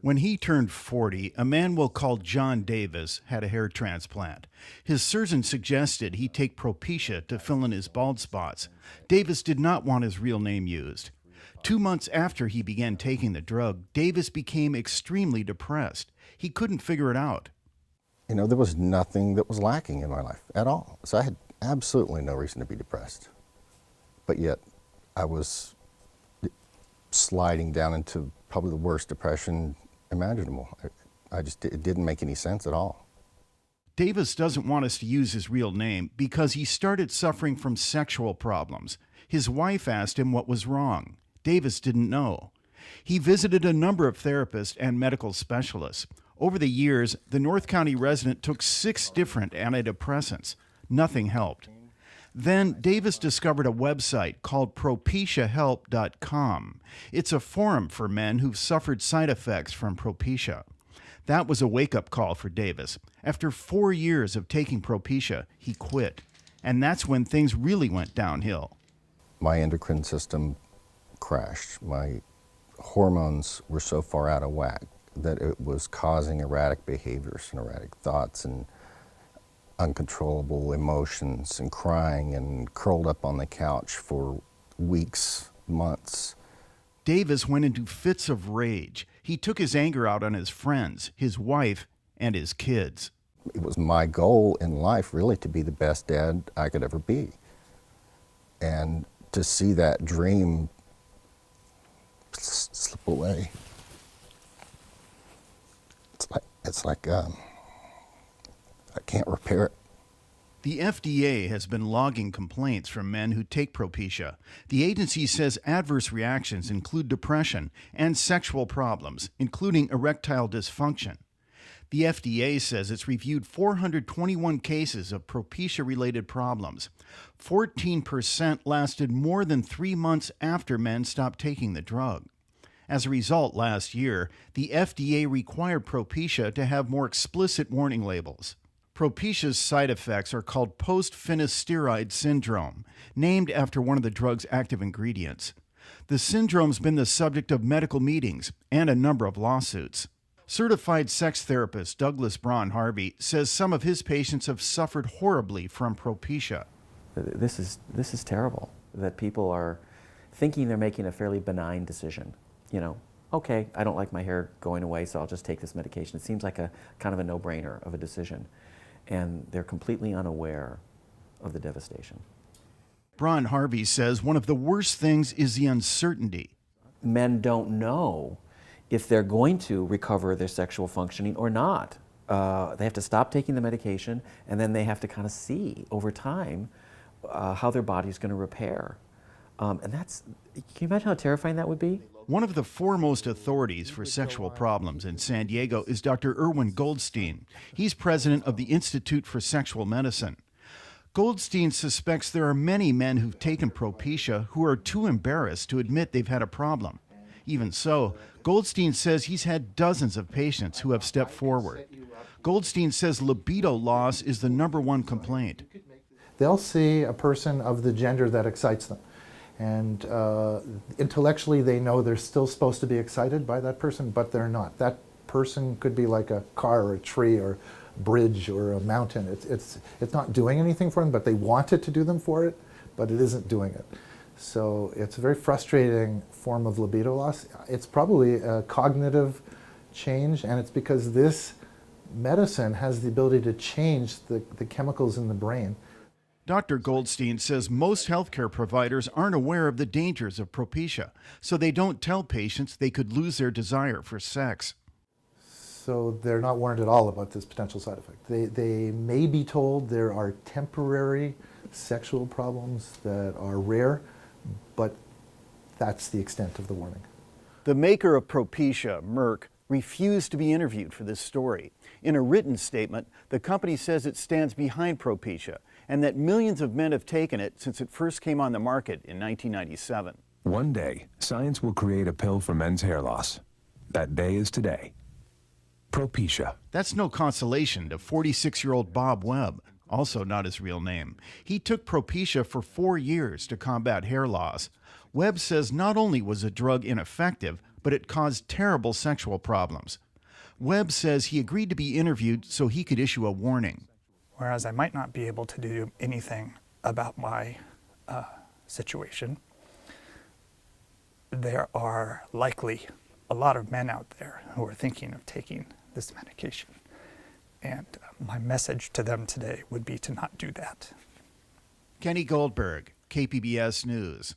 When he turned 40, a man we'll call John Davis had a hair transplant. His surgeon suggested he take Propecia to fill in his bald spots. Davis did not want his real name used. 2 months after he began taking the drug, Davis became extremely depressed. He couldn't figure it out. You know, there was nothing that was lacking in my life at all. So I had absolutely no reason to be depressed. But yet I was sliding down into probably the worst depression imaginable. It didn't make any sense at all. Davis doesn't want us to use his real name because he started suffering from sexual problems. His wife asked him what was wrong. Davis didn't know. He visited a number of therapists and medical specialists. Over the years, the North County resident took 6 different antidepressants. Nothing helped. Then Davis discovered a website called PropeciaHelp.com. It's a forum for men who've suffered side effects from Propecia. That was a wake-up call for Davis. After 4 years of taking Propecia, he quit. And that's when things really went downhill. My endocrine system crashed. My hormones were so far out of whack that it was causing erratic behaviors and erratic thoughts and uncontrollable emotions and crying and curled up on the couch for weeks, months. Davis went into fits of rage. He took his anger out on his friends, his wife, and his kids. It was my goal in life really to be the best dad I could ever be. And to see that dream slip away, it's like I can't repair it. The FDA has been logging complaints from men who take Propecia. The agency says adverse reactions include depression and sexual problems, including erectile dysfunction. The FDA says it's reviewed 421 cases of Propecia-related problems. 14% lasted more than 3 months after men stopped taking the drug. As a result, last year, the FDA required Propecia to have more explicit warning labels. Propecia's side effects are called post-finasteride syndrome, named after one of the drug's active ingredients. The syndrome's been the subject of medical meetings and a number of lawsuits. Certified sex therapist Douglas Braun Harvey says some of his patients have suffered horribly from Propecia. This is terrible, that people are thinking they're making a fairly benign decision. You know, okay, I don't like my hair going away, so I'll just take this medication. It seems like a kind of a no-brainer of a decision. And they're completely unaware of the devastation. Braun Harvey says one of the worst things is the uncertainty. Men don't know if they're going to recover their sexual functioning or not. They have to stop taking the medication, and then they have to kind of see over time how their body's going to repair. And can you imagine how terrifying that would be? One of the foremost authorities for sexual problems in San Diego is Dr. Irwin Goldstein. He's president of the Institute for Sexual Medicine. Goldstein suspects there are many men who've taken Propecia who are too embarrassed to admit they've had a problem. Even so, Goldstein says he's had dozens of patients who have stepped forward. Goldstein says libido loss is the #1 complaint. They'll see a person of the gender that excites them. And intellectually they know they're still supposed to be excited by that person, but they're not. That person could be like a car or a tree or a bridge or a mountain. It's not doing anything for them, but they want it to do them for it, but it isn't doing it. So it's a very frustrating form of libido loss. It's probably a cognitive change, and it's because this medicine has the ability to change the chemicals in the brain. Dr. Goldstein says most healthcare providers aren't aware of the dangers of Propecia, so they don't tell patients they could lose their desire for sex. So they're not warned at all about this potential side effect. They may be told there are temporary sexual problems that are rare, but that's the extent of the warning. The maker of Propecia, Merck, refused to be interviewed for this story. In a written statement, the company says it stands behind Propecia and that millions of men have taken it since it first came on the market in 1997. One day, science will create a pill for men's hair loss. That day is today. Propecia. That's no consolation to 46-year-old Bob Webb, also not his real name. He took Propecia for 4 years to combat hair loss. Webb says not only was the drug ineffective, but it caused terrible sexual problems. Webb says he agreed to be interviewed so he could issue a warning. Whereas I might not be able to do anything about my situation, there are likely a lot of men out there who are thinking of taking this medication. And my message to them today would be to not do that. Kenny Goldberg, KPBS News.